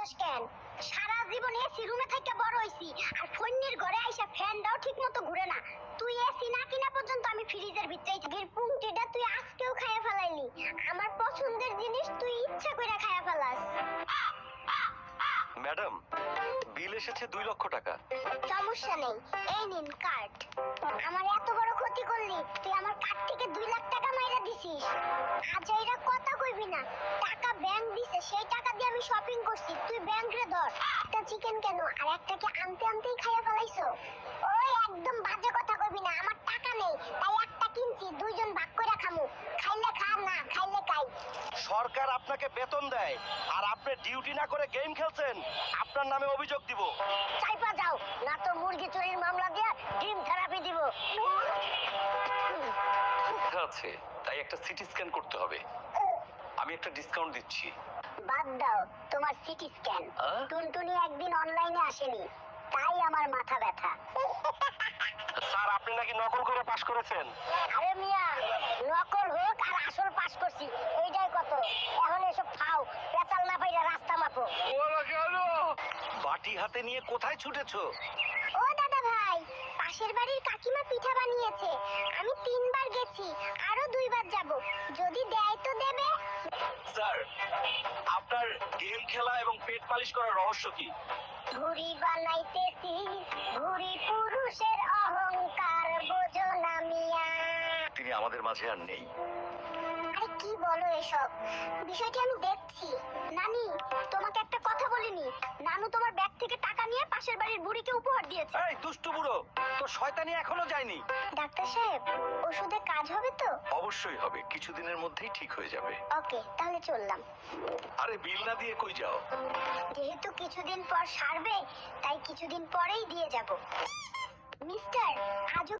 করছস কেন? সারা জীবন এসি রুমে থেকে বড় হইছি, আর ফোনের ঘরে আইসা ফ্যানটাও ঠিকমতো ঘুরে না। তুই এসি না কিনা পর্যন্ত আমি ফ্রিজের ভিতরেই থাকি। পুংটিটা তুই আজকেও খাইয়া ফেলাইলি। আমার পছন্দের জিনিস তুই ইচ্ছা করে খাইয়া ফেলাস। ম্যাডাম, বিল এসেছে 2 লক্ষ টাকা। সমস্যা নেই, এই নিন কার্ড। আমার এত বড় ক্ষতি করলি, তুই আমার কার্ড থেকে 2 লাখ টাকা মাইরা দিছিস। আজ এইটা কথা কইবি না। টাকা ব্যাংক দিছে, সেই টাকা দিয়ে আমি শপিং করছি। তুই ব্যাংক রে ধর। একটা চিকেন কেন আর একটা কি আনতে আনতেই খাইয়া ফেলাইছো? ওই একদম বাজে কথা কইবি না। আমার টাকা নেই, তাই একটা কিনছি, দুইজন ভাগ করে খামু। খাইলে খা, না খাইলে খাই। সরকার আপনাকে বেতন দেয় আর আপনি ডিউটি না করে গেম খেলছেন, আপনার নামে অভিযোগ দিব। চাইপা যাও, না তো মুরগি চুরির মামলা দিয়ে ডিম থেরাপি দিব। আছে, তাই একটা সিটি স্ক্যান করতে হবে। আমি একটা ডিসকাউন্ট দিচ্ছি। বাদ দাও তোমার সিটি স্ক্যান। টুনটুনি একদিন অনলাইনে আসেনি, তাই আমার মাথা ব্যথা। স্যার, আপনি নাকি নকল করে পাশ করেছেন। আরে মিয়া, নকল হোক আর আসল পাস করছি, এইটাই কত। এখন এসব খাও, পেঁচাল না পাইরা রাস্তা মাপো। বাটি হাতে নিয়ে কোথায় ছুটেছো? ও দাদা ভাই, পাশের বাড়ির কাকিমা পিঠা বানিয়েছে। আমি 3 বার গেছি, আরো 2 বার যাব। যদি দেয় তো দেবে। স্যার, আপনার গেম খেলা এবং পেট মালিশ করার রহস্য কি? ঘুড়ি বানাইতেছি, ঘুড়ি পুরুষের অহংকার বোঝো না মিয়া। তিনি আমাদের মাঝে আর নেই। আরে কি বলো এসব? বিষয়টি আমি দেখছি। নানি, তোমাকে একটা কথা বলিনি? নানু তোমার ব্যাগ থেকে টাকা নিয়ে পাশের বাড়ির বুড়িকে উপহার দিয়েছে। এই দুষ্টু বুড়ো, তোর শয়তানি এখনো যায়নি। ডাক্তার সাহেব, ওষুধে কাজ হবে তো? অবশ্যই হবে, কিছুদিনের মধ্যেই ঠিক হয়ে যাবে। ওকে, তাহলে চললাম। আরে বিল না দিয়ে কই যাও? যেহেতু কিছুদিন পর সারবে, তাই কিছুদিন পরেই দিয়ে যাব। মিস্টার, আজও